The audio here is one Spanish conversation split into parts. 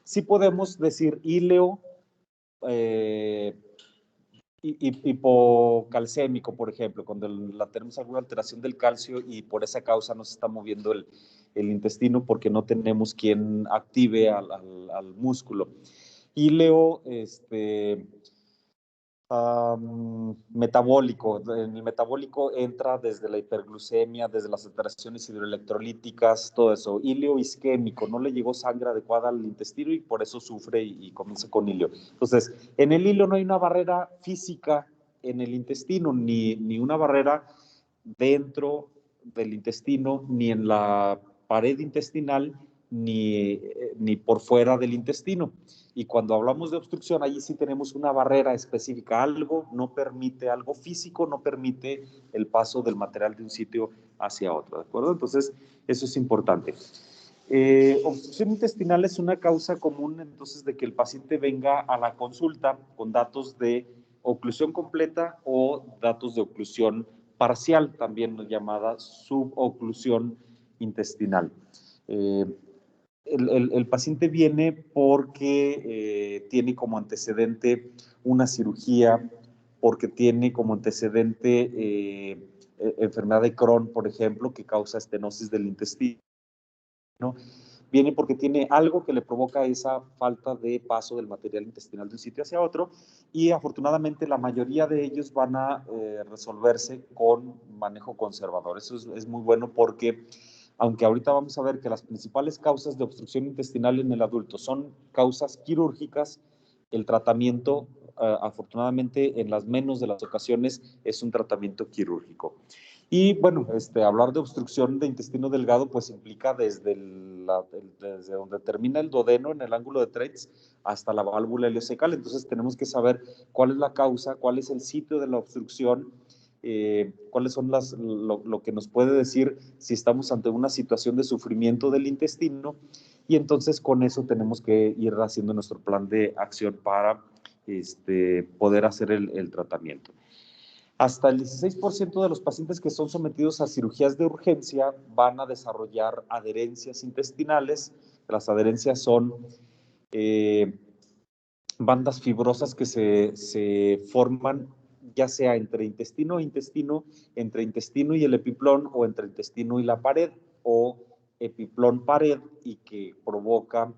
sí podemos decir íleo hipocalcémico, por ejemplo, cuando tenemos alguna alteración del calcio y por esa causa no se está moviendo el intestino porque no tenemos quien active al músculo. Íleo, metabólico. En el metabólico entra desde la hiperglucemia, desde las alteraciones hidroelectrolíticas, todo eso. Íleo isquémico, no le llegó sangre adecuada al intestino y por eso sufre y comienza con íleo. Entonces, en el íleo no hay una barrera física en el intestino, ni una barrera dentro del intestino, ni en la pared intestinal, ni por fuera del intestino. Y cuando hablamos de obstrucción, allí sí tenemos una barrera específica. Algo no permite, algo físico no permite el paso del material de un sitio hacia otro, ¿de acuerdo? Entonces, eso es importante. Obstrucción intestinal es una causa común, entonces, de que el paciente venga a la consulta con datos de oclusión completa o datos de oclusión parcial, también llamada suboclusión intestinal. El paciente viene porque tiene como antecedente una cirugía, porque tiene como antecedente enfermedad de Crohn, por ejemplo, que causa estenosis del intestino. Viene porque tiene algo que le provoca esa falta de paso del material intestinal de un sitio hacia otro, y afortunadamente la mayoría de ellos van a resolverse con manejo conservador. Eso es muy bueno porque, aunque ahorita vamos a ver que las principales causas de obstrucción intestinal en el adulto son causas quirúrgicas, el tratamiento, afortunadamente, en las menos de las ocasiones, es un tratamiento quirúrgico. Y bueno, hablar de obstrucción de intestino delgado, pues implica desde donde termina el duodeno en el ángulo de Treitz hasta la válvula ileocecal. Entonces tenemos que saber cuál es la causa, cuál es el sitio de la obstrucción, cuáles son lo que nos puede decir si estamos ante una situación de sufrimiento del intestino, y entonces con eso tenemos que ir haciendo nuestro plan de acción para poder hacer el tratamiento. Hasta el 16% de los pacientes que son sometidos a cirugías de urgencia van a desarrollar adherencias intestinales. Las adherencias son bandas fibrosas que se forman ya sea entre intestino e intestino, entre intestino y el epiplón, o entre intestino y la pared, o epiplón-pared, y que provoca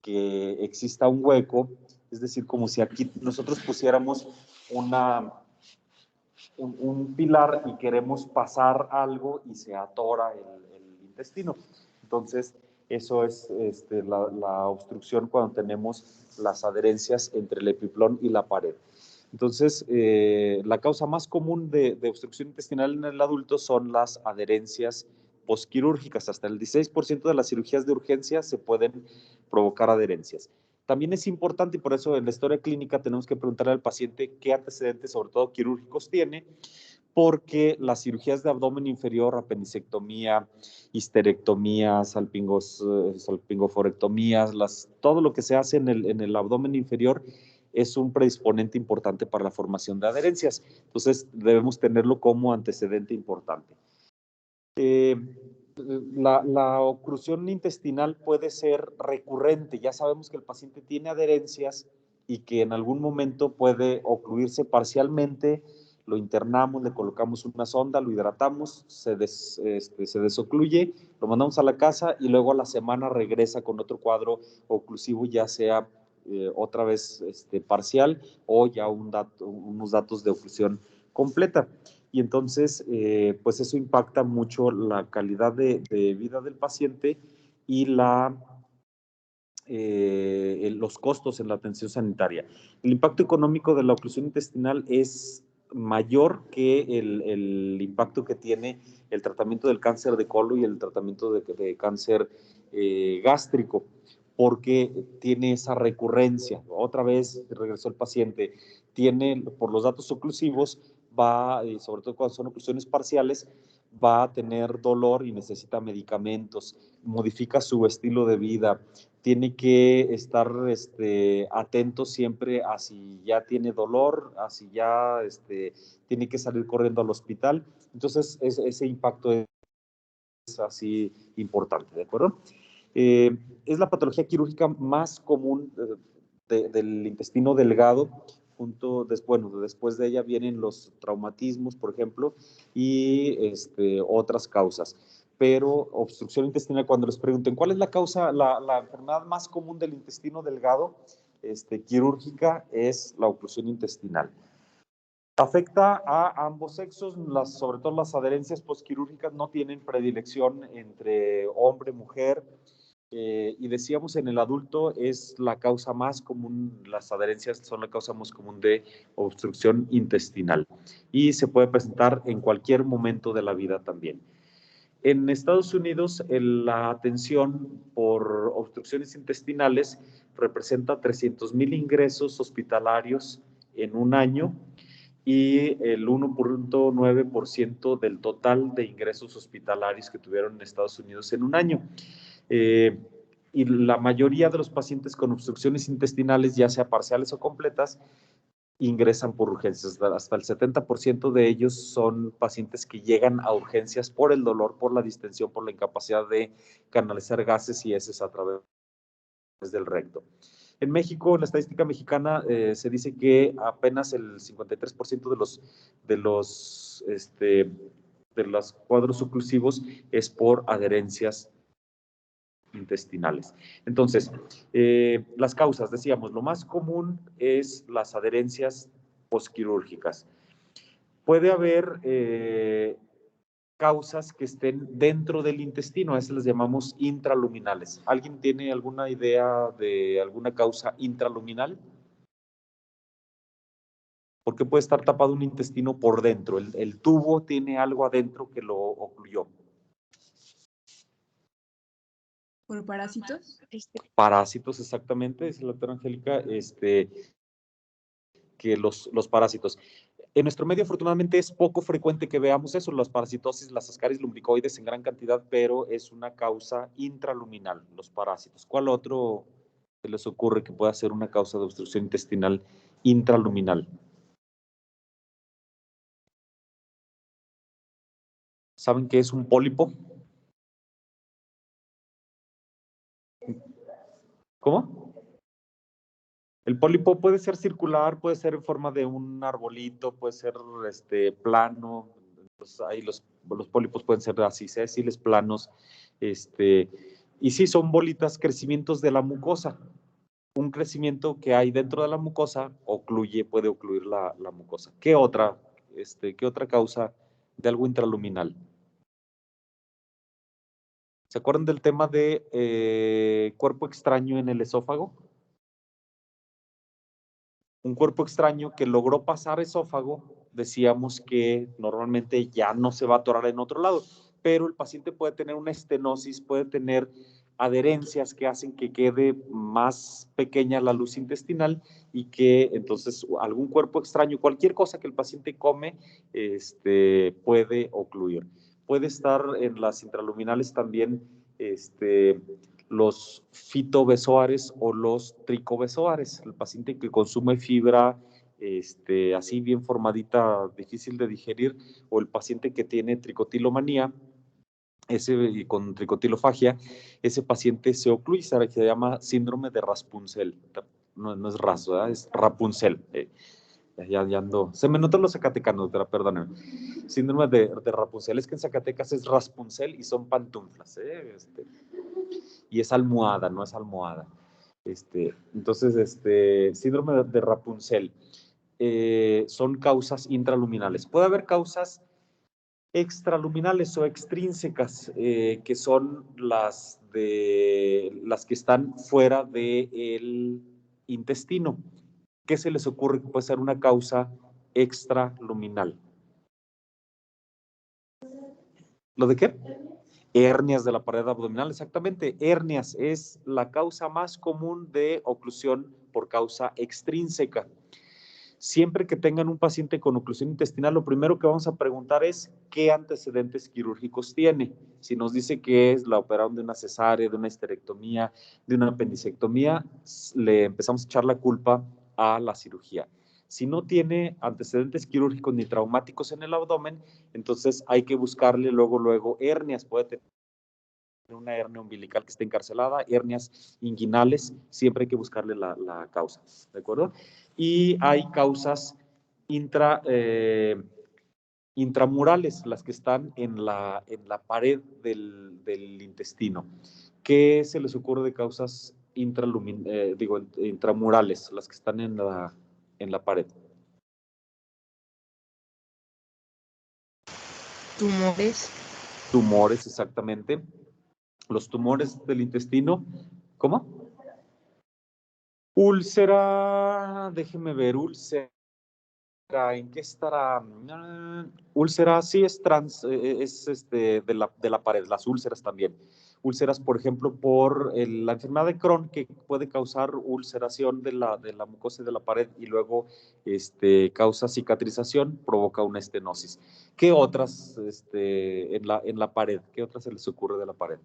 que exista un hueco. Es decir, como si aquí nosotros pusiéramos un pilar y queremos pasar algo y se atora el intestino. Entonces, eso es la obstrucción cuando tenemos las adherencias entre el epiplón y la pared. Entonces, la causa más común de obstrucción intestinal en el adulto son las adherencias posquirúrgicas. Hasta el 16% de las cirugías de urgencia se pueden provocar adherencias. También es importante, y por eso en la historia clínica tenemos que preguntarle al paciente qué antecedentes, sobre todo quirúrgicos, tiene, porque las cirugías de abdomen inferior, apendicectomía, histerectomía, salpingoforectomías, todo lo que se hace en el abdomen inferior es un predisponente importante para la formación de adherencias. Entonces, debemos tenerlo como antecedente importante. La oclusión intestinal puede ser recurrente. Ya sabemos que el paciente tiene adherencias y que en algún momento puede ocluirse parcialmente. Lo internamos, le colocamos una sonda, lo hidratamos, se desocluye, lo mandamos a la casa y luego a la semana regresa con otro cuadro oclusivo, ya sea otra vez parcial o ya unos datos de oclusión completa. Y entonces, pues eso impacta mucho la calidad de vida del paciente y los costos en la atención sanitaria. El impacto económico de la oclusión intestinal es mayor que el impacto que tiene el tratamiento del cáncer de colon y el tratamiento de cáncer gástrico, porque tiene esa recurrencia. Otra vez regresó el paciente, tiene, por los datos oclusivos, sobre todo cuando son oclusiones parciales, va a tener dolor y necesita medicamentos, modifica su estilo de vida, tiene que estar atento siempre a si ya tiene dolor, a si ya tiene que salir corriendo al hospital. Entonces, ese impacto es así importante, ¿de acuerdo? Es la patología quirúrgica más común del intestino delgado. Después de ella vienen los traumatismos, por ejemplo, y otras causas. Pero obstrucción intestinal, cuando les pregunten cuál es la causa, la enfermedad más común del intestino delgado quirúrgica, es la oclusión intestinal. Afecta a ambos sexos, sobre todo las adherencias postquirúrgicas no tienen predilección entre hombre, mujer, y decíamos en el adulto es la causa más común, las adherencias son la causa más común de obstrucción intestinal y se puede presentar en cualquier momento de la vida también. En Estados Unidos, la atención por obstrucciones intestinales representa 300,000 ingresos hospitalarios en un año y el 1.9% del total de ingresos hospitalarios que tuvieron en Estados Unidos en un año. Y la mayoría de los pacientes con obstrucciones intestinales, ya sea parciales o completas, ingresan por urgencias. Hasta el 70% de ellos son pacientes que llegan a urgencias por el dolor, por la distensión, por la incapacidad de canalizar gases y heces a través del recto. En México, en la estadística mexicana, se dice que apenas el 53% de los cuadros oclusivos es por adherencias intestinales. Entonces, las causas, decíamos, lo más común es las adherencias postquirúrgicas. Puede haber causas que estén dentro del intestino, a esas les llamamos intraluminales. ¿Alguien tiene alguna idea de alguna causa intraluminal? ¿Por qué puede estar tapado un intestino por dentro? El tubo tiene algo adentro que lo ocluyó. ¿Por parásitos? Parásitos, exactamente, dice la doctora Angélica, que los parásitos. En nuestro medio, afortunadamente, es poco frecuente que veamos eso, las parasitosis, las ascaris lumbricoides en gran cantidad, pero es una causa intraluminal, los parásitos. ¿Cuál otro se les ocurre que pueda ser una causa de obstrucción intestinal intraluminal? ¿Saben qué es un pólipo? ¿Cómo? El pólipo puede ser circular, puede ser en forma de un arbolito, puede ser plano. Pues ahí los pólipos pueden ser así, sésiles, planos. Y sí, son bolitas, crecimientos de la mucosa. Un crecimiento que hay dentro de la mucosa puede ocluir la mucosa. ¿Qué otra causa de algo intraluminal? ¿Se acuerdan del tema de cuerpo extraño en el esófago? Un cuerpo extraño que logró pasar esófago, decíamos que normalmente ya no se va a atorar en otro lado, pero el paciente puede tener una estenosis, puede tener adherencias que hacen que quede más pequeña la luz intestinal y que entonces algún cuerpo extraño, cualquier cosa que el paciente come, puede ocluir. Puede estar en las intraluminales también los fitobesoares o los tricobesoares. El paciente que consume fibra así bien formadita, difícil de digerir, o el paciente que tiene tricotilomanía, con tricotilofagia, ese paciente se ocluye, se llama síndrome de Rapunzel. No es raso, ¿verdad? Es Rapunzel. Ya ando. Se me notan los zacatecanos, perdónenme. Síndrome de Rapunzel. Es que en Zacatecas es Raspunzel y son pantuflas. Y es almohada, no es almohada. Entonces, síndrome de Rapunzel son causas intraluminales. Puede haber causas extraluminales o extrínsecas, que son las que están fuera del intestino. ¿Qué se les ocurre que puede ser una causa extraluminal? ¿Lo de qué? Hernias de la pared abdominal, exactamente. Hernias es la causa más común de oclusión por causa extrínseca. Siempre que tengan un paciente con oclusión intestinal, lo primero que vamos a preguntar es qué antecedentes quirúrgicos tiene. Si nos dice que es la operación de una cesárea, de una histerectomía, de una apendicectomía, le empezamos a echar la culpa a la cirugía. Si no tiene antecedentes quirúrgicos ni traumáticos en el abdomen, entonces hay que buscarle luego hernias. Puede una hernia umbilical que esté encarcelada, hernias inguinales, siempre hay que buscarle la causa, ¿de acuerdo? Y hay causas intramurales, las que están en la pared del intestino. ¿Qué se les ocurre de causas intramurales, las que están en la pared? Tumores. Tumores, exactamente. Los tumores del intestino, ¿cómo? Úlcera, déjeme ver, úlcera, ¿en qué estará? Úlcera, sí, es de la pared, las úlceras también. Úlceras, por ejemplo, por la enfermedad de Crohn, que puede causar ulceración de la mucosa de la pared y luego causa cicatrización, provoca una estenosis. ¿Qué otras en la pared? ¿Qué otras se les ocurre de la pared?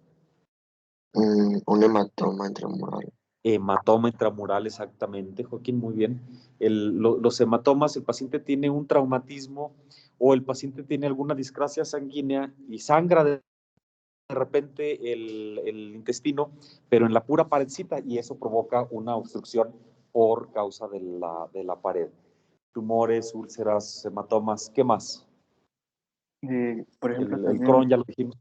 Un hematoma intramural. Hematoma intramural, exactamente, Joaquín, muy bien. Los hematomas, el paciente tiene un traumatismo o el paciente tiene alguna discrasia sanguínea y sangra de repente el intestino, pero en la pura paredcita, y eso provoca una obstrucción por causa de la pared. Tumores, úlceras, hematomas, ¿qué más? Por ejemplo, El también, Crohn ya lo dijimos.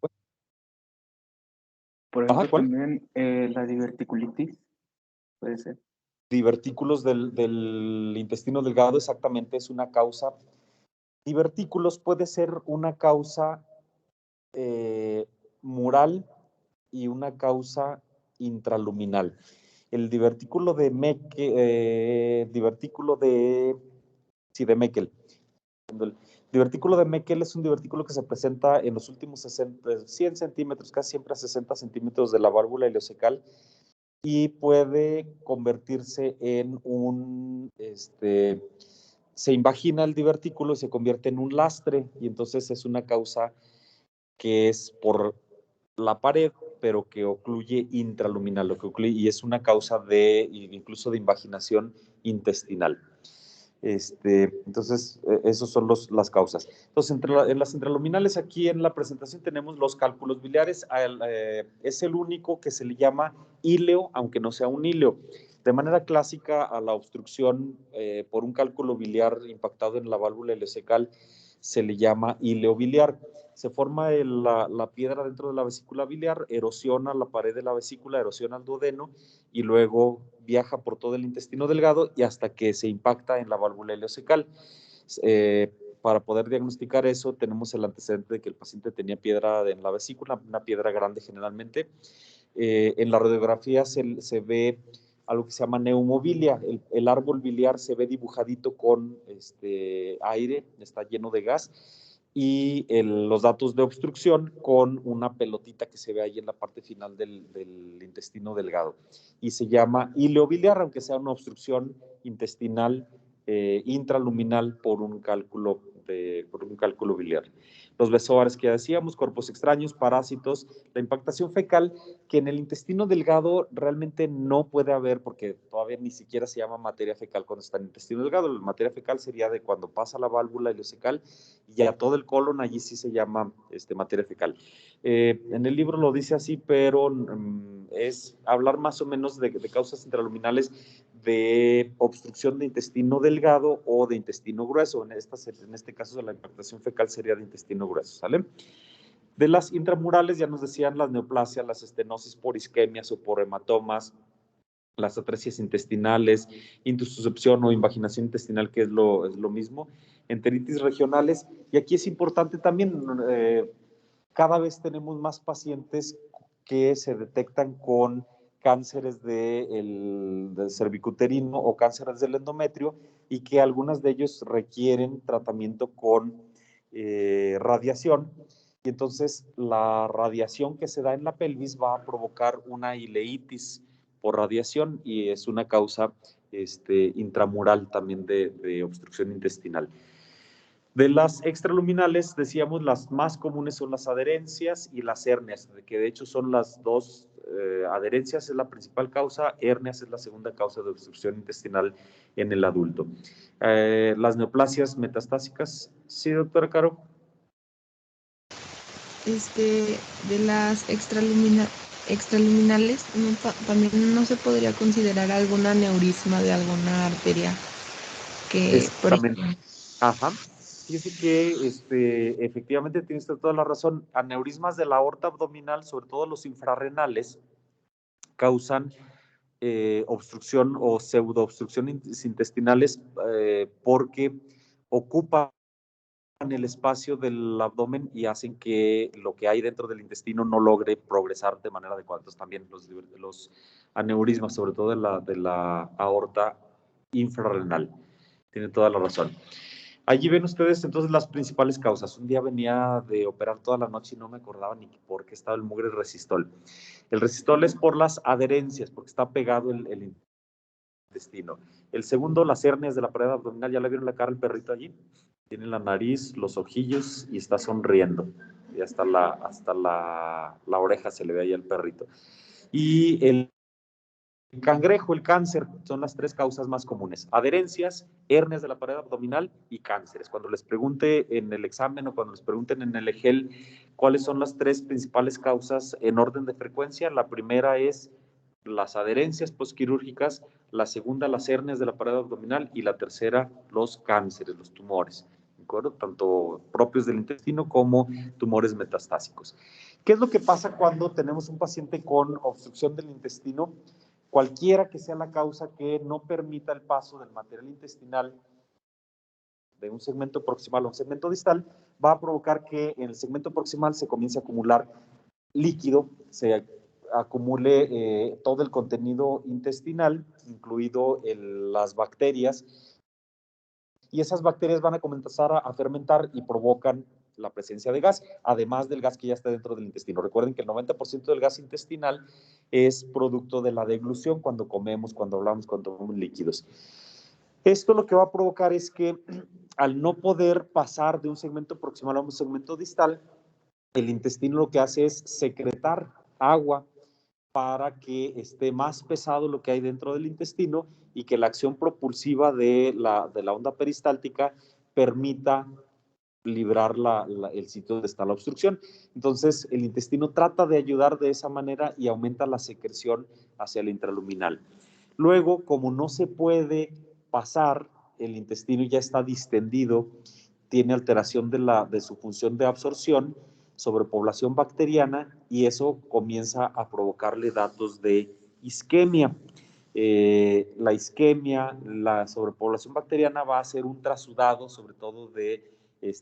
por Ajá, ejemplo, ¿cuál? también la diverticulitis, puede ser. Divertículos del intestino delgado, exactamente, es una causa. Divertículos puede ser una causa mural y una causa intraluminal. El divertículo de Meckel. El divertículo de Meckel es un divertículo que se presenta en los últimos 100 centímetros, casi siempre a 60 centímetros de la válvula ileocecal, y puede convertirse en se invagina el divertículo y se convierte en un lastre, y entonces es una causa que es por la pared, pero que ocluye intraluminal, y es una causa incluso de invaginación intestinal. Entonces, esas son las causas. Entonces, en las intraluminales, aquí en la presentación tenemos los cálculos biliares. Es el único que se le llama íleo, aunque no sea un íleo. De manera clásica, a la obstrucción por un cálculo biliar impactado en la válvula ileocecal se le llama íleo biliar. Se forma la piedra dentro de la vesícula biliar, erosiona la pared de la vesícula, erosiona el duodeno y luego viaja por todo el intestino delgado y hasta que se impacta en la válvula ileocecal. Para poder diagnosticar eso, tenemos el antecedente de que el paciente tenía piedra en la vesícula, una piedra grande generalmente. En la radiografía se ve algo que se llama neumobilia. El árbol biliar se ve dibujadito con aire, está lleno de gas, y los datos de obstrucción con una pelotita que se ve ahí en la parte final del intestino delgado. Y se llama ileobiliar, aunque sea una obstrucción intestinal intraluminal por un cálculo biliar. Los besoares que ya decíamos, cuerpos extraños, parásitos, la impactación fecal, que en el intestino delgado realmente no puede haber, porque todavía ni siquiera se llama materia fecal cuando está en el intestino delgado. La materia fecal sería de cuando pasa la válvula ileocecal y ya todo el colon, allí sí se llama materia fecal. En el libro lo dice así, pero es hablar más o menos de causas intraluminales de obstrucción de intestino delgado o de intestino grueso. En este caso, la impactación fecal sería de intestino grueso, ¿sale? De las intramurales ya nos decían las neoplasias, las estenosis por isquemias o por hematomas, las atresias intestinales, intussuscepción o invaginación intestinal, que es lo mismo, enteritis regionales. Y aquí es importante también, cada vez tenemos más pacientes que se detectan con cánceres del cervicuterino o cánceres del endometrio y que algunas de ellos requieren tratamiento con radiación. Y entonces la radiación que se da en la pelvis va a provocar una ileitis por radiación y es una causa intramural también de obstrucción intestinal. De las extraluminales, decíamos, las más comunes son las adherencias y las hernias, que de hecho son las dos. Adherencias es la principal causa, hernias es la segunda causa de obstrucción intestinal en el adulto. Las neoplasias metastásicas, ¿sí, doctora Caro? De las extraluminales, también no se podría considerar algún aneurisma de alguna arteria que, por Exactamente. ejemplo, Ajá. Fíjese que efectivamente tienes toda la razón. Aneurismas de la aorta abdominal, sobre todo los infrarrenales, causan obstrucción o pseudoobstrucción intestinales porque ocupan el espacio del abdomen y hacen que lo que hay dentro del intestino no logre progresar de manera adecuada. Entonces también los aneurismas, sobre todo de la aorta infrarrenal. Tiene toda la razón. Allí ven ustedes entonces las principales causas. Un día venía de operar toda la noche y no me acordaba ni por qué estaba el mugre resistol. El resistol es por las adherencias, porque está pegado el intestino. El segundo, las hernias de la pared abdominal. ¿Ya le vieron la cara al perrito allí? Tiene la nariz, los ojillos y está sonriendo. Y hasta la oreja se le ve ahí al perrito. Y el cangrejo, el cáncer, son las tres causas más comunes. Adherencias, hernias de la pared abdominal y cánceres. Cuando les pregunte en el examen o cuando les pregunten en el EGEL cuáles son las tres principales causas en orden de frecuencia, la primera es las adherencias postquirúrgicas, la segunda las hernias de la pared abdominal y la tercera los cánceres, los tumores, ¿de acuerdo? Tanto propios del intestino como tumores metastásicos. ¿Qué es lo que pasa cuando tenemos un paciente con obstrucción del intestino? Cualquiera que sea la causa que no permita el paso del material intestinal de un segmento proximal a un segmento distal, va a provocar que en el segmento proximal se comience a acumular líquido, se acumule todo el contenido intestinal, incluido las bacterias, y esas bacterias van a comenzar a fermentar y provocan la presencia de gas, además del gas que ya está dentro del intestino. Recuerden que el 90% del gas intestinal es producto de la deglución cuando comemos, cuando hablamos, cuando tomamos líquidos. Esto lo que va a provocar es que al no poder pasar de un segmento proximal a un segmento distal, el intestino lo que hace es secretar agua para que esté más pesado lo que hay dentro del intestino y que la acción propulsiva de la onda peristáltica permita librar el sitio donde está la obstrucción. Entonces, el intestino trata de ayudar de esa manera y aumenta la secreción hacia el intraluminal. Luego, como no se puede pasar, el intestino ya está distendido, tiene alteración de su función de absorción, sobrepoblación bacteriana, y eso comienza a provocarle datos de isquemia. La isquemia, la sobrepoblación bacteriana va a ser un trasudado, sobre todo de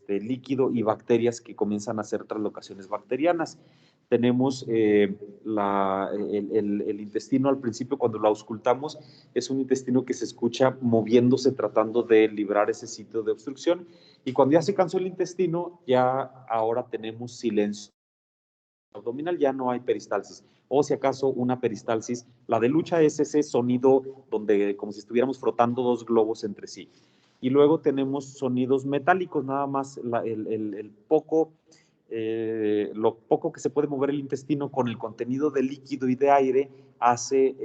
líquido y bacterias que comienzan a hacer translocaciones bacterianas. Tenemos el intestino al principio, cuando lo auscultamos, es un intestino que se escucha moviéndose, tratando de librar ese sitio de obstrucción. Y cuando ya se cansó el intestino, ya ahora tenemos silencio abdominal, ya no hay peristalsis. O si acaso una peristalsis, la de lucha es ese sonido donde como si estuviéramos frotando dos globos entre sí. Y luego tenemos sonidos metálicos, nada más lo poco que se puede mover el intestino con el contenido de líquido y de aire hace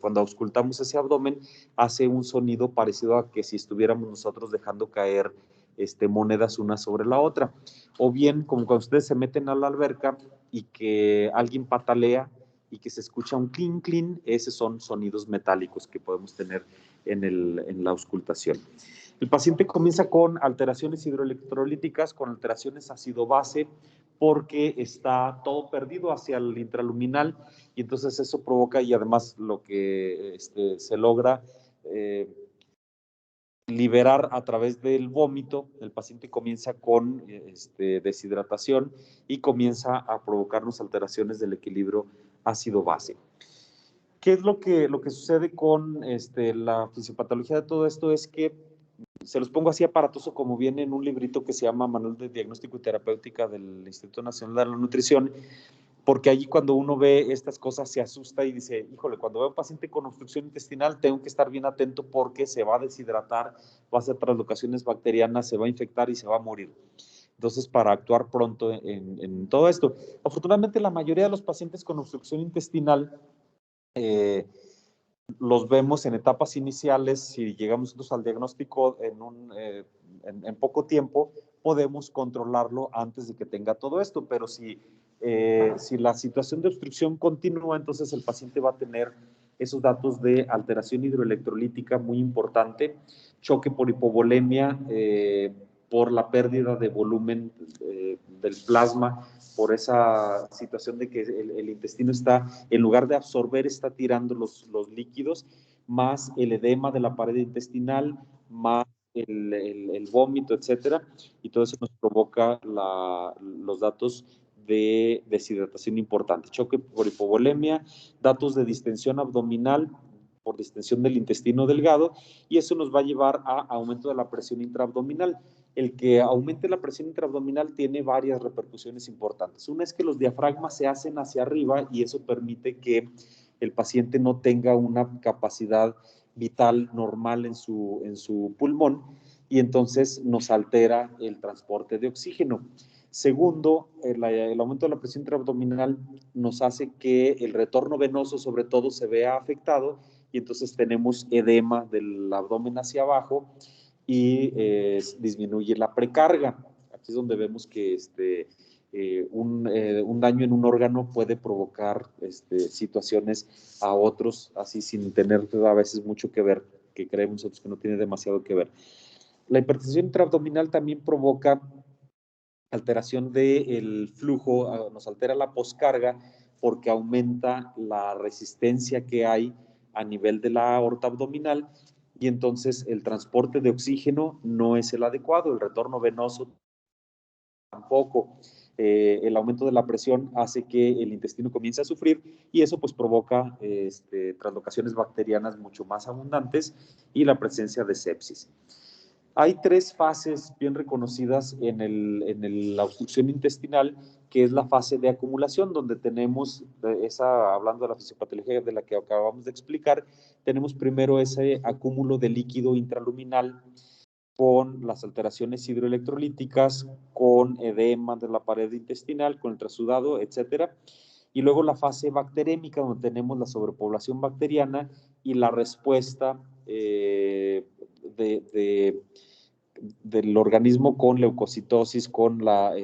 cuando auscultamos ese abdomen, hace un sonido parecido a que si estuviéramos nosotros dejando caer monedas una sobre la otra. O bien, como cuando ustedes se meten a la alberca y que alguien patalea y que se escucha un clink, clink, esos son sonidos metálicos que podemos tener en la auscultación. El paciente comienza con alteraciones hidroelectrolíticas, con alteraciones ácido-base, porque está todo perdido hacia el intraluminal y entonces eso provoca, y además lo que se logra liberar a través del vómito, el paciente comienza con deshidratación y comienza a provocarnos alteraciones del equilibrio ácido-base. ¿Qué es lo que sucede con la fisiopatología de todo esto? Es que se los pongo así aparatoso como viene en un librito que se llama Manual de Diagnóstico y Terapéutica del Instituto Nacional de la Nutrición, porque allí cuando uno ve estas cosas se asusta y dice, híjole, cuando veo a un paciente con obstrucción intestinal tengo que estar bien atento porque se va a deshidratar, va a hacer translocaciones bacterianas, se va a infectar y se va a morir. Entonces, para actuar pronto en todo esto. Afortunadamente, la mayoría de los pacientes con obstrucción intestinal los vemos en etapas iniciales, si llegamos nosotros al diagnóstico en poco tiempo, podemos controlarlo antes de que tenga todo esto, pero si la situación de obstrucción continúa, entonces el paciente va a tener esos datos de alteración hidroelectrolítica muy importante, choque por hipovolemia, por la pérdida de volumen del plasma, por esa situación de que el intestino está, en lugar de absorber, está tirando los líquidos, más el edema de la pared intestinal, más el vómito, etcétera, y todo eso nos provoca los datos de deshidratación importante, choque por hipovolemia, datos de distensión abdominal por distensión del intestino delgado, y eso nos va a llevar a aumento de la presión intraabdominal. El que aumente la presión intraabdominal tiene varias repercusiones importantes. Una es que los diafragmas se hacen hacia arriba y eso permite que el paciente no tenga una capacidad vital normal en su pulmón, y entonces nos altera el transporte de oxígeno. Segundo, el aumento de la presión intraabdominal nos hace que el retorno venoso sobre todo se vea afectado, y entonces tenemos edema del abdomen hacia abajo y disminuye la precarga. Aquí es donde vemos que un daño en un órgano puede provocar situaciones a otros, así sin tener a veces mucho que ver, que creemos nosotros que no tiene demasiado que ver. La hipertensión intraabdominal también provoca alteración del flujo, nos altera la poscarga porque aumenta la resistencia que hay a nivel de la aorta abdominal, y entonces el transporte de oxígeno no es el adecuado, el retorno venoso tampoco. El aumento de la presión hace que el intestino comience a sufrir, y eso pues provoca translocaciones bacterianas mucho más abundantes y la presencia de sepsis. Hay tres fases bien reconocidas en la obstrucción intestinal, que es la fase de acumulación, donde tenemos, hablando de la fisiopatología de la que acabamos de explicar, tenemos primero ese acúmulo de líquido intraluminal con las alteraciones hidroelectrolíticas, con edema de la pared intestinal, con el trasudado, etcétera. Y luego la fase bacterémica, donde tenemos la sobrepoblación bacteriana y la respuesta del organismo con leucocitosis, con la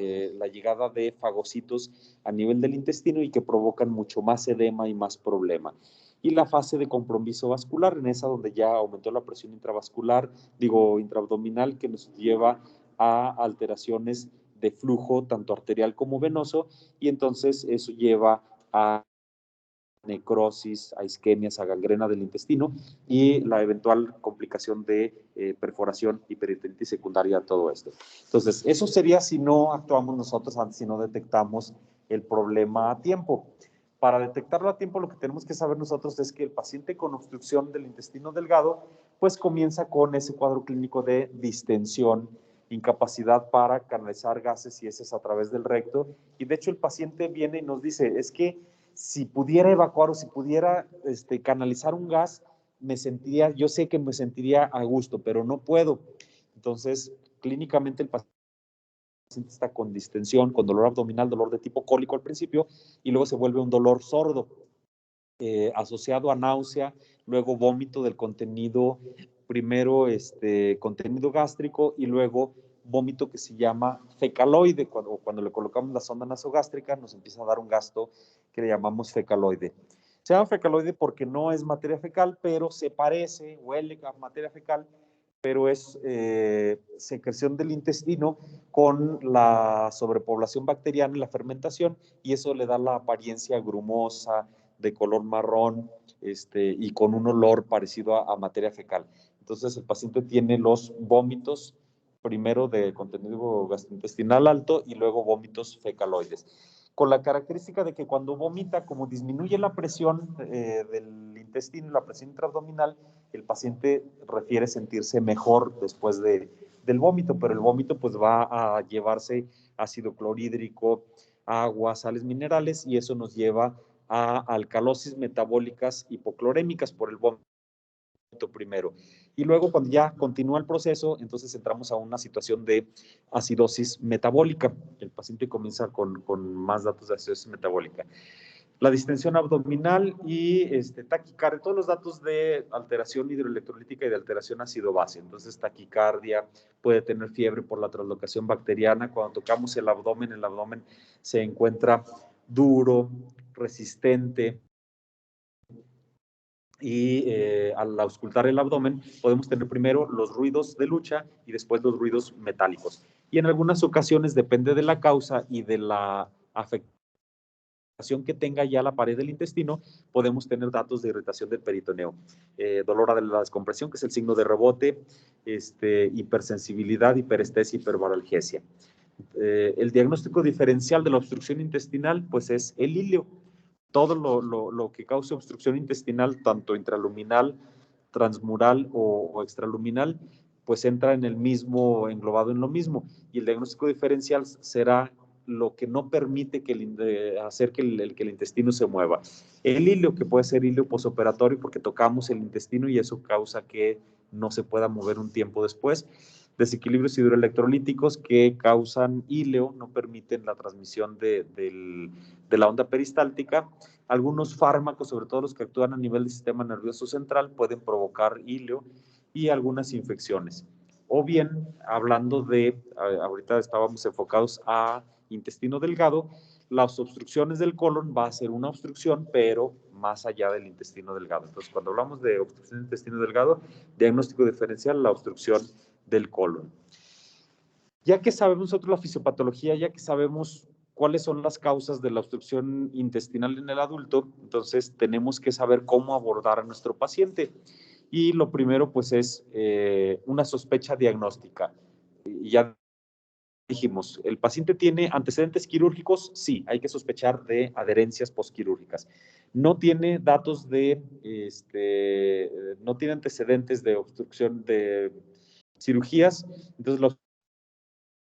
llegada de fagocitos a nivel del intestino y que provocan mucho más edema y más problema. Y la fase de compromiso vascular, en esa donde ya aumentó la presión intraabdominal, que nos lleva a alteraciones de flujo tanto arterial como venoso, y entonces eso lleva a necrosis, a isquemias, a gangrena del intestino y la eventual complicación de perforación y peritonitis secundaria a todo esto. Entonces, eso sería si no actuamos nosotros antes, si no detectamos el problema a tiempo. Para detectarlo a tiempo, lo que tenemos que saber nosotros es que el paciente con obstrucción del intestino delgado, pues comienza con ese cuadro clínico de distensión, incapacidad para canalizar gases y heces a través del recto, y de hecho el paciente viene y nos dice, es que si pudiera evacuar o si pudiera canalizar un gas, yo sé que me sentiría a gusto, pero no puedo. Entonces, clínicamente el paciente está con distensión, con dolor abdominal, dolor de tipo cólico al principio, y luego se vuelve un dolor sordo, asociado a náusea, luego vómito del contenido, primero contenido gástrico y luego vómito que se llama fecaloide. Cuando le colocamos la sonda nasogástrica nos empieza a dar un gasto que le llamamos fecaloide. Se llama fecaloide porque no es materia fecal, pero se parece, huele a materia fecal, pero es secreción del intestino con la sobrepoblación bacteriana y la fermentación, y eso le da la apariencia grumosa, de color marrón, y con un olor parecido a materia fecal. Entonces el paciente tiene los vómitos, primero de contenido gastrointestinal alto y luego vómitos fecaloides, con la característica de que cuando vomita, como disminuye la presión del intestino, la presión intraabdominal, el paciente refiere sentirse mejor después del vómito, pero el vómito pues va a llevarse ácido clorhídrico, agua, sales minerales, y eso nos lleva a alcalosis metabólicas hipoclorémicas por el vómito primero. Y luego, cuando ya continúa el proceso, entonces entramos a una situación de acidosis metabólica. El paciente comienza con más datos de acidosis metabólica. La distensión abdominal y taquicardia, todos los datos de alteración hidroelectrolítica y de alteración ácido-base. Entonces, taquicardia, puede tener fiebre por la translocación bacteriana. Cuando tocamos el abdomen se encuentra duro, resistente, y al auscultar el abdomen podemos tener primero los ruidos de lucha y después los ruidos metálicos. Y en algunas ocasiones, depende de la causa y de la afectación que tenga ya la pared del intestino, podemos tener datos de irritación del peritoneo, dolor de la descompresión, que es el signo de rebote, hipersensibilidad, hiperestesia, hiperbaralgesia. El diagnóstico diferencial de la obstrucción intestinal, pues es el ilio. Todo lo que cause obstrucción intestinal, tanto intraluminal, transmural o extraluminal, pues entra en el mismo, englobado en lo mismo. Y el diagnóstico diferencial será lo que no permite hacer que el intestino se mueva. El ilio, que puede ser ilio posoperatorio, porque tocamos el intestino y eso causa que no se pueda mover un tiempo después. Desequilibrios hidroelectrolíticos que causan ilio, no permiten la transmisión de la onda peristáltica. Algunos fármacos, sobre todo los que actúan a nivel del sistema nervioso central, pueden provocar ilio y algunas infecciones. O bien, hablando ahorita estábamos enfocados a intestino delgado, las obstrucciones del colon va a ser una obstrucción, pero más allá del intestino delgado. Entonces, cuando hablamos de obstrucción del intestino delgado, diagnóstico diferencial, la obstrucción del colon. Ya que sabemos nosotros la fisiopatología, ya que sabemos cuáles son las causas de la obstrucción intestinal en el adulto, entonces tenemos que saber cómo abordar a nuestro paciente. Y lo primero, pues, es una sospecha diagnóstica. Y ya dijimos, ¿el paciente tiene antecedentes quirúrgicos? Sí, hay que sospechar de adherencias postquirúrgicas. No tiene datos no tiene antecedentes de obstrucción de cirugías, entonces la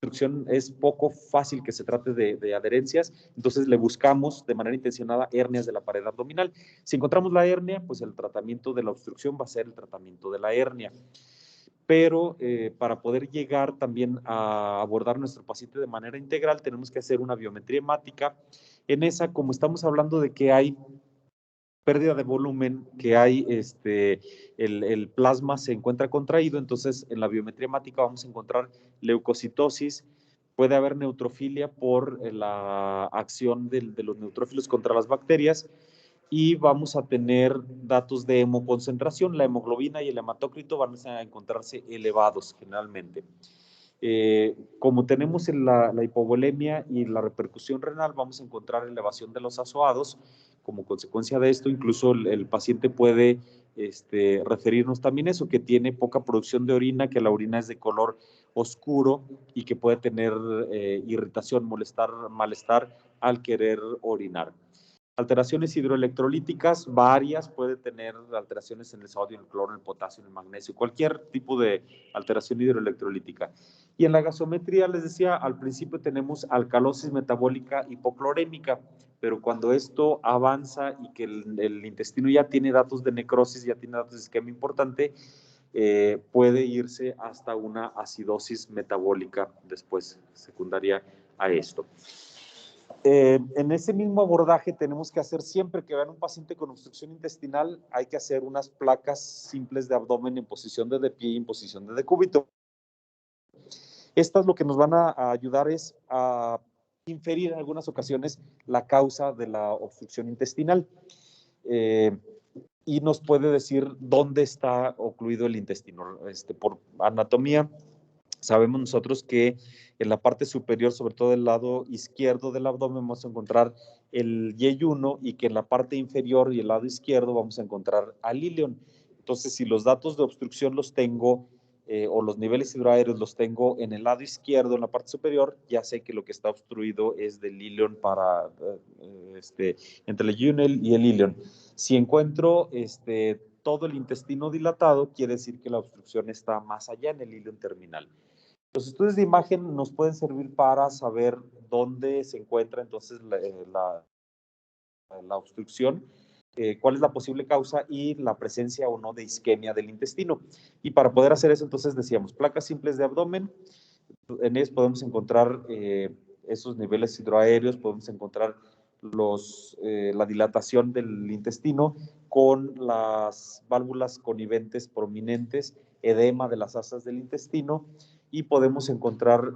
obstrucción es poco fácil que se trate de adherencias, entonces le buscamos de manera intencionada hernias de la pared abdominal. Si encontramos la hernia, pues el tratamiento de la obstrucción va a ser el tratamiento de la hernia. Pero para poder llegar también a abordar a nuestro paciente de manera integral, tenemos que hacer una biometría hemática. En esa, como estamos hablando de que hay pérdida de volumen, que hay el plasma se encuentra contraído, entonces en la biometría hemática vamos a encontrar leucocitosis, puede haber neutrofilia por la acción de los neutrófilos contra las bacterias, y vamos a tener datos de hemoconcentración. La hemoglobina y el hematócrito van a encontrarse elevados generalmente. Como tenemos la hipovolemia y la repercusión renal, vamos a encontrar elevación de los azoados. Como consecuencia de esto, incluso el paciente puede referirnos también eso, que tiene poca producción de orina, que la orina es de color oscuro y que puede tener irritación, malestar al querer orinar. Alteraciones hidroelectrolíticas varias, puede tener alteraciones en el sodio, en el cloro, en el potasio, en el magnesio, cualquier tipo de alteración hidroelectrolítica. Y en la gasometría, les decía, al principio tenemos alcalosis metabólica hipoclorémica, pero cuando esto avanza y que el intestino ya tiene datos de necrosis, ya tiene datos de isquemia importante, puede irse hasta una acidosis metabólica después, secundaria a esto. En ese mismo abordaje tenemos que hacer, siempre que vean un paciente con obstrucción intestinal, hay que hacer unas placas simples de abdomen en posición de pie y en posición de decúbito. Estas lo que nos van a ayudar es a inferir en algunas ocasiones la causa de la obstrucción intestinal, y nos puede decir dónde está ocluido el intestino. Por anatomía, sabemos nosotros que en la parte superior, sobre todo del lado izquierdo del abdomen, vamos a encontrar el yeyuno, y que en la parte inferior y el lado izquierdo vamos a encontrar al ilion. Entonces, si los datos de obstrucción los tengo, o los niveles hidroaéreos los tengo en el lado izquierdo, en la parte superior, ya sé que lo que está obstruido es del ilion entre el yeyuno y el ilion. Si encuentro todo el intestino dilatado, quiere decir que la obstrucción está más allá en el ilion terminal. Los estudios de imagen nos pueden servir para saber dónde se encuentra entonces la obstrucción, cuál es la posible causa y la presencia o no de isquemia del intestino. Y para poder hacer eso, entonces decíamos, placas simples de abdomen, en ellas podemos encontrar esos niveles hidroaéreos, podemos encontrar la dilatación del intestino con las válvulas coniventes prominentes, edema de las asas del intestino, y podemos encontrar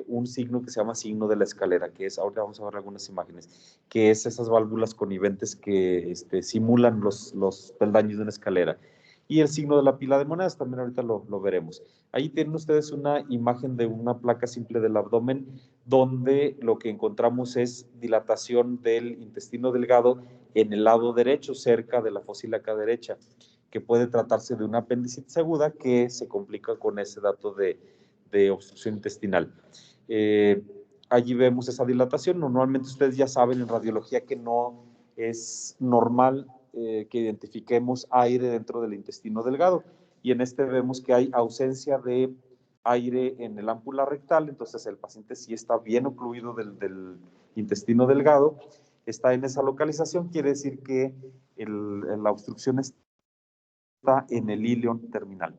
un signo que se llama signo de la escalera, que es, ahora vamos a ver algunas imágenes, que es esas válvulas coniventes que simulan los peldaños de una escalera. Y el signo de la pila de monedas, también ahorita lo veremos. Ahí tienen ustedes una imagen de una placa simple del abdomen, donde lo que encontramos es dilatación del intestino delgado en el lado derecho, cerca de la fosa ilíaca derecha, que puede tratarse de una apendicitis aguda que se complica con ese dato de obstrucción intestinal. Allí vemos esa dilatación. Normalmente ustedes ya saben en radiología que no es normal que identifiquemos aire dentro del intestino delgado, y en este vemos que hay ausencia de aire en el ámpula rectal, entonces el paciente sí está bien ocluido del intestino delgado, está en esa localización, quiere decir que la obstrucción está en el íleon terminal.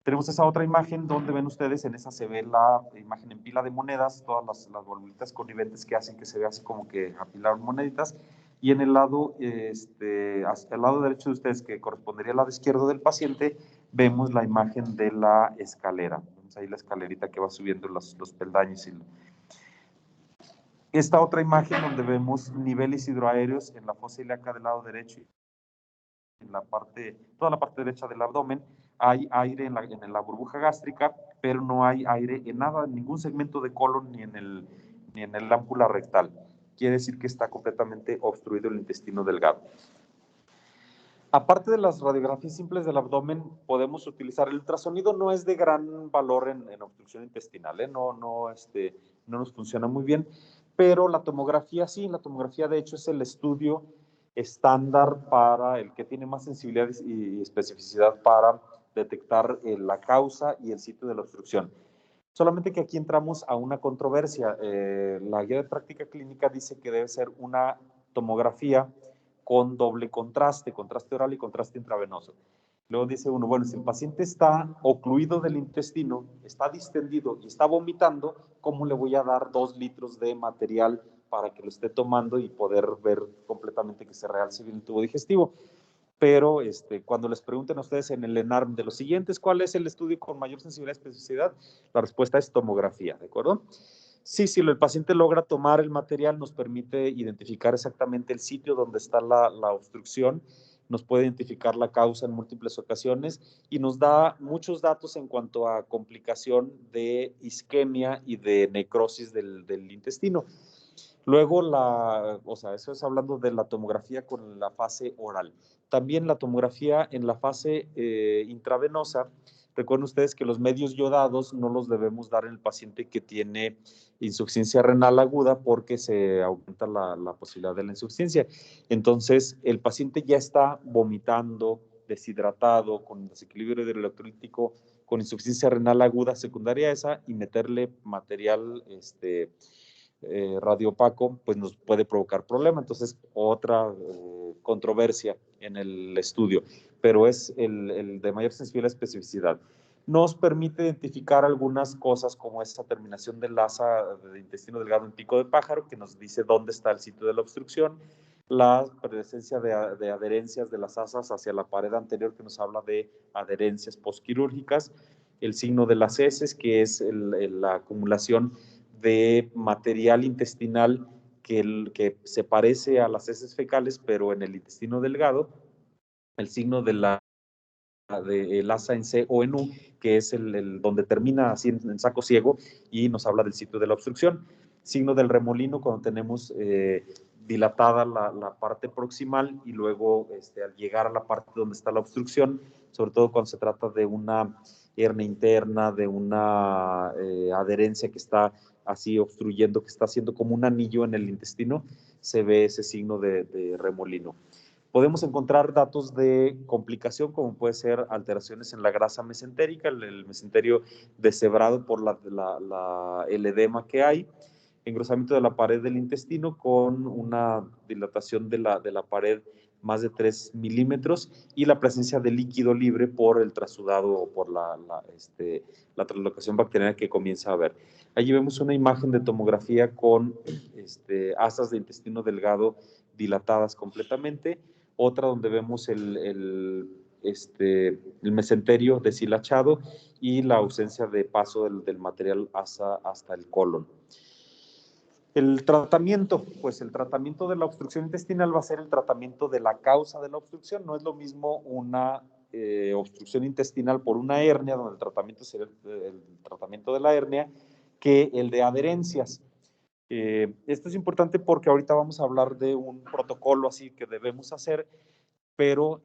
Tenemos esa otra imagen donde ven ustedes, en esa se ve la imagen en pila de monedas, todas las valvulitas coniventes que hacen que se vea así como que apilaron moneditas, y en el lado, hacia el lado derecho de ustedes, que correspondería al lado izquierdo del paciente, vemos la imagen de la escalera. Vemos ahí la escalerita que va subiendo los peldaños. Esta otra imagen donde vemos niveles hidroaéreos en la fosa ilíaca del lado derecho, en toda la parte derecha del abdomen, hay aire en la burbuja gástrica, pero no hay aire en nada, en ningún segmento de colon ni en el ámpula rectal. Quiere decir que está completamente obstruido el intestino delgado. Aparte de las radiografías simples del abdomen, podemos utilizar el ultrasonido. No es de gran valor en obstrucción intestinal, no nos funciona muy bien, pero la tomografía sí. La tomografía, de hecho, es el estudio estándar para el que tiene más sensibilidad y especificidad para detectar la causa y el sitio de la obstrucción. Solamente que aquí entramos a una controversia. La guía de práctica clínica dice que debe ser una tomografía con doble contraste oral y contraste intravenoso. Luego dice uno, bueno, si el paciente está ocluido del intestino, está distendido y está vomitando, ¿cómo le voy a dar 2 litros de material para que lo esté tomando y poder ver completamente que se realce bien el tubo digestivo? Pero cuando les pregunten a ustedes en el ENARM de los siguientes, ¿cuál es el estudio con mayor sensibilidad y especificidad? La respuesta es tomografía, ¿de acuerdo? Sí, si el paciente logra tomar el material, nos permite identificar exactamente el sitio donde está la obstrucción, nos puede identificar la causa en múltiples ocasiones y nos da muchos datos en cuanto a complicación de isquemia y de necrosis del intestino. Luego, eso es hablando de la tomografía con la fase oral. También la tomografía en la fase intravenosa. Recuerden ustedes que los medios yodados no los debemos dar en el paciente que tiene insuficiencia renal aguda, porque se aumenta la posibilidad de la insuficiencia. Entonces, el paciente ya está vomitando, deshidratado, con desequilibrio hidroelectrolítico, con insuficiencia renal aguda secundaria a esa, y meterle material radiopaco, pues nos puede provocar problema. Entonces, otra controversia en el estudio, pero es el de mayor sensibilidad y especificidad. Nos permite identificar algunas cosas, como esa terminación del asa de intestino delgado en pico de pájaro, que nos dice dónde está el sitio de la obstrucción, la presencia de adherencias de las asas hacia la pared anterior, que nos habla de adherencias postquirúrgicas, el signo de las heces, que es la acumulación de material intestinal que se parece a las heces fecales, pero en el intestino delgado, el signo de el asa en C o en U, que es donde termina así en saco ciego, y nos habla del sitio de la obstrucción. Signo del remolino, cuando tenemos dilatada la parte proximal, y luego al llegar a la parte donde está la obstrucción, sobre todo cuando se trata de una hernia interna, de una adherencia que está así obstruyendo, que está haciendo como un anillo en el intestino, se ve ese signo de remolino. Podemos encontrar datos de complicación, como puede ser alteraciones en la grasa mesentérica, el mesenterio deshebrado por el edema que hay. engrosamiento de la pared del intestino con una dilatación de la pared más de 3 milímetros y la presencia de líquido libre por el trasudado o por la translocación bacteriana que comienza a haber. Allí vemos una imagen de tomografía con asas de intestino delgado dilatadas completamente, otra donde vemos el mesenterio deshilachado y la ausencia de paso del material hasta el colon. El tratamiento, pues el tratamiento de la obstrucción intestinal va a ser el tratamiento de la causa de la obstrucción. No es lo mismo una obstrucción intestinal por una hernia, donde el tratamiento sería el tratamiento de la hernia, que el de adherencias. Esto es importante porque ahorita vamos a hablar de un protocolo así que debemos hacer, pero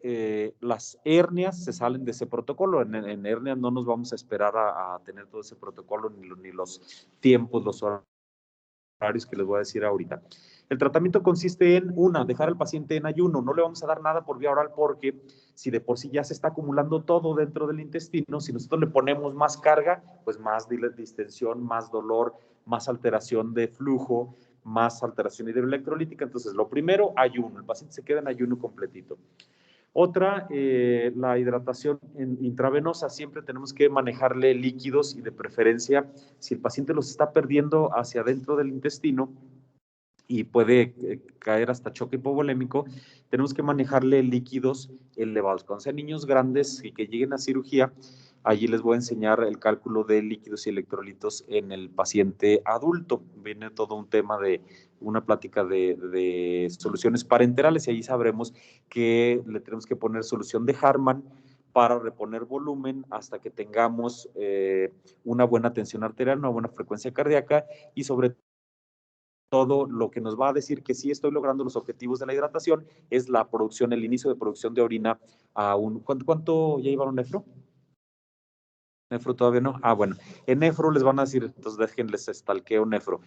las hernias se salen de ese protocolo. En hernias no nos vamos a esperar a tener todo ese protocolo, ni los tiempos, los horarios que les voy a decir ahorita. El tratamiento consiste en, dejar al paciente en ayuno. No le vamos a dar nada por vía oral porque si de por sí ya se está acumulando todo dentro del intestino, si nosotros le ponemos más carga, pues más distensión, más dolor, más alteración de flujo, más alteración hidroelectrolítica. Entonces, lo primero, ayuno. El paciente se queda en ayuno completito. Otra, la hidratación intravenosa. Siempre tenemos que manejarle líquidos y de preferencia, si el paciente los está perdiendo hacia adentro del intestino y puede caer hasta choque hipovolémico, tenemos que manejarle líquidos elevados. Cuando sean niños grandes y que lleguen a cirugía, allí les voy a enseñar el cálculo de líquidos y electrolitos en el paciente adulto. Viene todo un tema de una plática de soluciones parenterales y allí sabremos que le tenemos que poner solución de Harman para reponer volumen hasta que tengamos una buena tensión arterial, una buena frecuencia cardíaca y sobre todo lo que nos va a decir que sí estoy logrando los objetivos de la hidratación es la producción, el inicio de producción de orina a un... ¿Cuánto ya iba un nefro? ¿Nefro todavía no? Bueno, en nefro les van a decir, entonces déjenles estalqueo nefro.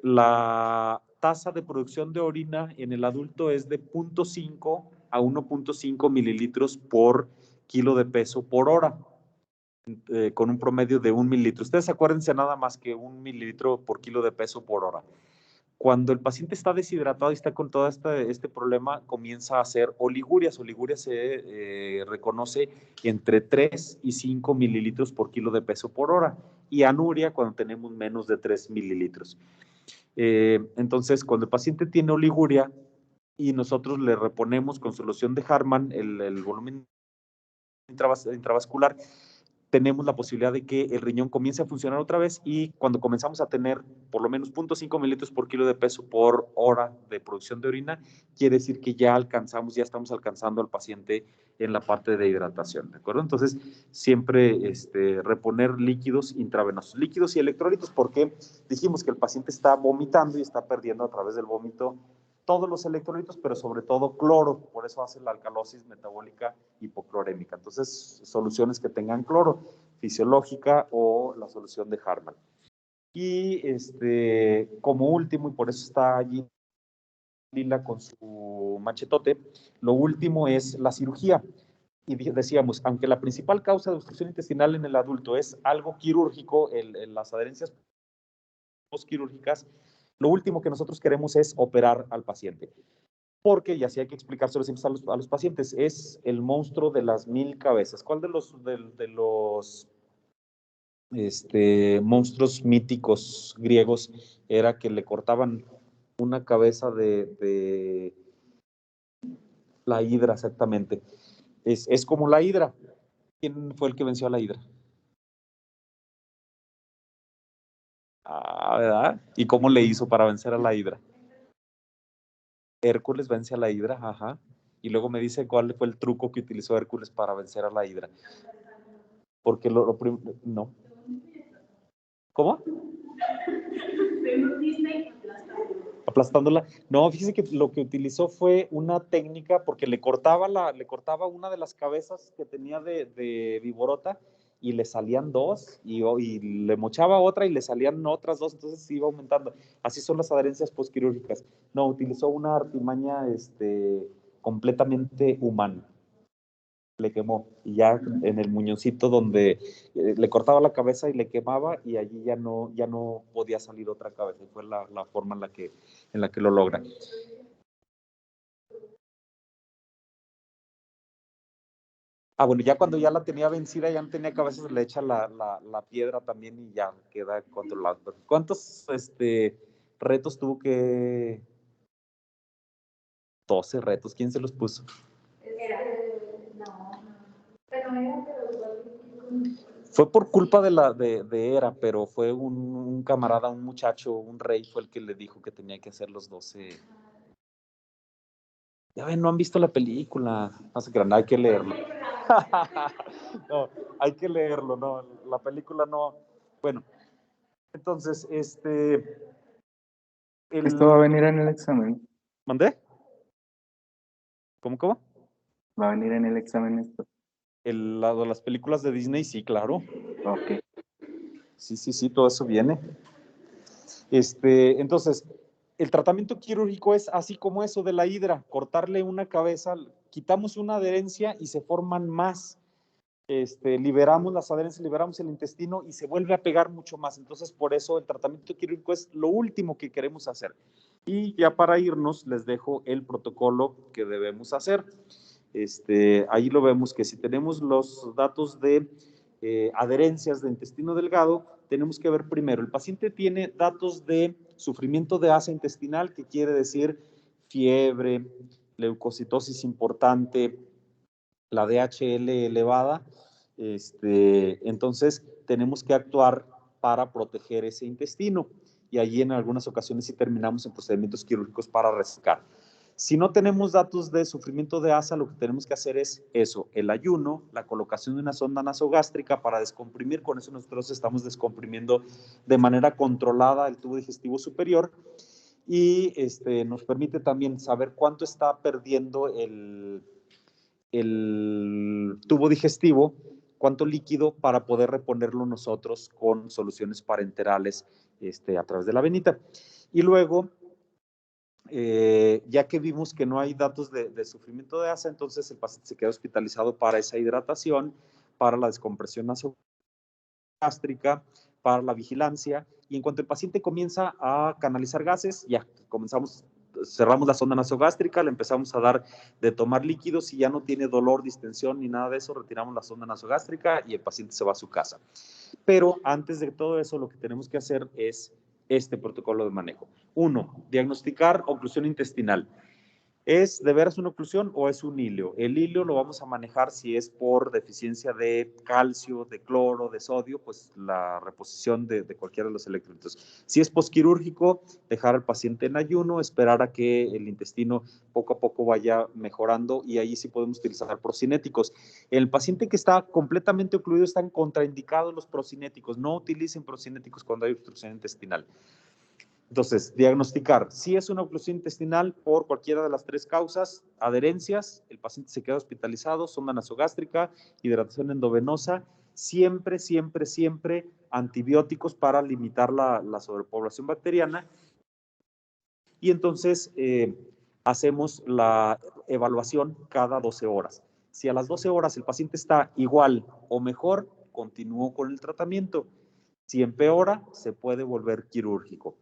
La tasa de producción de orina en el adulto es de 0.5 a 1.5 mililitros por kilo de peso por hora, con un promedio de 1 mililitro. Ustedes acuérdense nada más que 1 mililitro por kilo de peso por hora. Cuando el paciente está deshidratado y está con todo este problema, comienza a hacer oligurias. Oliguria se reconoce entre 3 y 5 mililitros por kilo de peso por hora. Y anuria cuando tenemos menos de 3 mililitros. Entonces, cuando el paciente tiene oliguria y nosotros le reponemos con solución de Harman el volumen intravascular, tenemos la posibilidad de que el riñón comience a funcionar otra vez y cuando comenzamos a tener por lo menos 0.5 mililitros por kilo de peso por hora de producción de orina, quiere decir que ya estamos alcanzando al paciente en la parte de hidratación, ¿de acuerdo? Entonces, siempre reponer líquidos intravenosos, líquidos y electrolitos, porque dijimos que el paciente está vomitando y está perdiendo a través del vómito todos los electrolitos, pero sobre todo cloro, por eso hace la alcalosis metabólica hipoclorémica. Entonces, soluciones que tengan cloro, fisiológica o la solución de Harman. Y como último, y por eso está allí Lila con su machetote, lo último es la cirugía. Y decíamos, aunque la principal causa de obstrucción intestinal en el adulto es algo quirúrgico, las adherencias postquirúrgicas, lo último que nosotros queremos es operar al paciente. Porque, y así hay que explicárselo siempre a los pacientes, es el monstruo de las 1000 cabezas. ¿Cuál de los monstruos míticos griegos era que le cortaban una cabeza de la hidra exactamente? Es como la hidra. ¿Quién fue el que venció a la hidra? ¿Verdad? ¿Y cómo le hizo para vencer a la hidra? Hércules vence a la hidra, ajá. Y luego me dice cuál fue el truco que utilizó Hércules para vencer a la hidra. Porque no. ¿Cómo? Aplastándola. No, fíjese que lo que utilizó fue una técnica porque le cortaba una de las cabezas que tenía de viborota y le salían dos y le mochaba otra y le salían otras dos, entonces iba aumentando. Así son las adherencias postquirúrgicas. No, utilizó una artimaña completamente humana. le quemó. Y ya en el muñoncito donde le cortaba la cabeza y le quemaba, y allí ya no podía salir otra cabeza. Y fue la forma en la que lo logra. Bueno, ya cuando ya la tenía vencida, ya no tenía cabeza, le echa la piedra también y ya queda controlado. ¿Cuántos retos tuvo que...? 12 retos, ¿quién se los puso? Fue por culpa de Hera, pero fue un camarada, un muchacho, un rey, fue el que le dijo que tenía que hacer los 12. Ya ven, no han visto la película. No se crean, hay que leerlo. No, hay que leerlo, no, la película no. Bueno, entonces, Esto va a venir en el examen. ¿Mandé? ¿Cómo? Va a venir en el examen esto. Las películas de Disney, sí, claro. Ok. Sí, todo eso viene. Entonces, el tratamiento quirúrgico es así como eso de la hidra, cortarle una cabeza, quitamos una adherencia y se forman más. Liberamos las adherencias, liberamos el intestino y se vuelve a pegar mucho más. Entonces, por eso el tratamiento quirúrgico es lo último que queremos hacer. Y ya para irnos, les dejo el protocolo que debemos hacer. Ahí lo vemos que si tenemos los datos de adherencias de intestino delgado, tenemos que ver primero, el paciente tiene datos de sufrimiento de asa intestinal, que quiere decir fiebre, leucocitosis importante, la DHL elevada, entonces tenemos que actuar para proteger ese intestino y allí en algunas ocasiones sí terminamos en procedimientos quirúrgicos para resecar. Si no tenemos datos de sufrimiento de asa, lo que tenemos que hacer es eso, el ayuno, la colocación de una sonda nasogástrica para descomprimir, con eso nosotros estamos descomprimiendo de manera controlada el tubo digestivo superior y nos permite también saber cuánto está perdiendo el tubo digestivo, cuánto líquido para poder reponerlo nosotros con soluciones parenterales a través de la venita. Y luego, ya que vimos que no hay datos de sufrimiento de asa, entonces el paciente se queda hospitalizado para esa hidratación, para la descompresión nasogástrica, para la vigilancia, y en cuanto el paciente comienza a canalizar gases, ya cerramos la sonda nasogástrica, le empezamos a dar de tomar líquidos y ya no tiene dolor, distensión ni nada de eso, retiramos la sonda nasogástrica y el paciente se va a su casa. Pero antes de todo eso, lo que tenemos que hacer es este protocolo de manejo. 1, diagnosticar oclusión intestinal. ¿Es de veras una oclusión o es un hilio? El hilio lo vamos a manejar si es por deficiencia de calcio, de cloro, de sodio, pues la reposición de cualquiera de los electrolitos. Si es posquirúrgico, dejar al paciente en ayuno, esperar a que el intestino poco a poco vaya mejorando y ahí sí podemos utilizar procinéticos. El paciente que está completamente ocluido están contraindicados los procinéticos. No utilicen procinéticos cuando hay obstrucción intestinal. Entonces, diagnosticar si es una oclusión intestinal por cualquiera de las 3 causas: adherencias, el paciente se queda hospitalizado, sonda nasogástrica, hidratación endovenosa, siempre antibióticos para limitar la sobrepoblación bacteriana. Y entonces hacemos la evaluación cada 12 horas. Si a las 12 horas el paciente está igual o mejor, continúo con el tratamiento. Si empeora, se puede volver quirúrgico.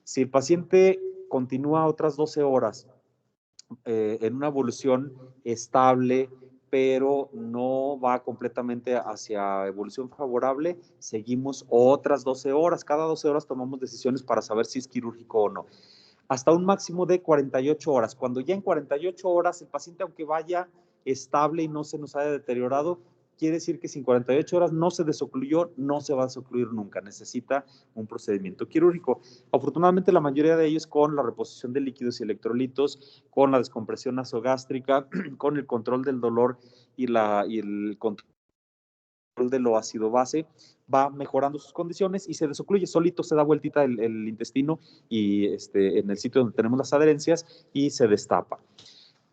Si el paciente continúa otras 12 horas en una evolución estable, pero no va completamente hacia evolución favorable, seguimos otras 12 horas. Cada 12 horas tomamos decisiones para saber si es quirúrgico o no. Hasta un máximo de 48 horas. Cuando ya en 48 horas el paciente, aunque vaya estable y no se nos haya deteriorado, quiere decir que si en 48 horas no se desocluyó, no se va a desocluir nunca, necesita un procedimiento quirúrgico. Afortunadamente la mayoría de ellos con la reposición de líquidos y electrolitos, con la descompresión nasogástrica, con el control del dolor y el control de lo ácido base, va mejorando sus condiciones y se desocluye, solito se da vueltita el intestino y en el sitio donde tenemos las adherencias y se destapa.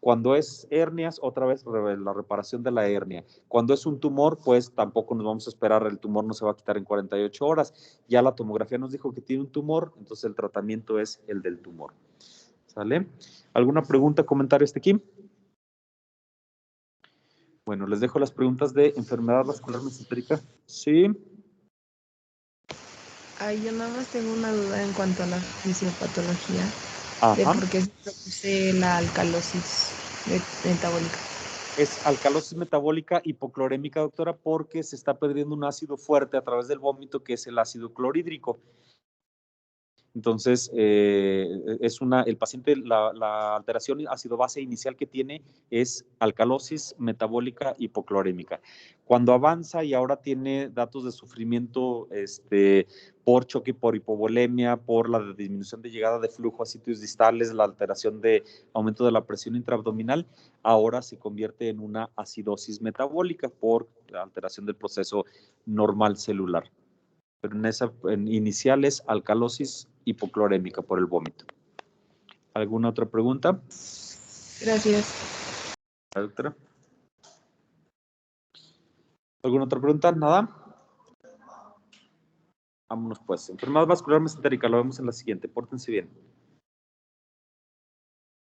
Cuando es hernias, otra vez la reparación de la hernia. Cuando es un tumor, pues tampoco nos vamos a esperar, el tumor no se va a quitar en 48 horas. Ya la tomografía nos dijo que tiene un tumor, entonces el tratamiento es el del tumor. ¿Sale? ¿Alguna pregunta, comentario, Kim? Bueno, les dejo las preguntas de enfermedad vascular mesentérica. Sí. Ay, yo nada más tengo una duda en cuanto a la fisiopatología de Ajá. por qué se produce la alcalosis metabólica. Es alcalosis metabólica hipoclorémica, doctora, porque se está perdiendo un ácido fuerte a través del vómito, que es el ácido clorhídrico. Entonces, el paciente, la alteración ácido-base inicial que tiene es alcalosis metabólica hipoclorémica. Cuando avanza y ahora tiene datos de sufrimiento por choque, por hipovolemia, por la disminución de llegada de flujo a sitios distales, la alteración de aumento de la presión intraabdominal, ahora se convierte en una acidosis metabólica por la alteración del proceso normal celular. Pero en inicial es alcalosis hipoclorémica por el vómito. ¿Alguna otra pregunta? Gracias. Doctora. ¿Alguna otra pregunta? ¿Nada? Vámonos pues. Enfermedad vascular mesentérica, lo vemos en la siguiente. Pórtense bien.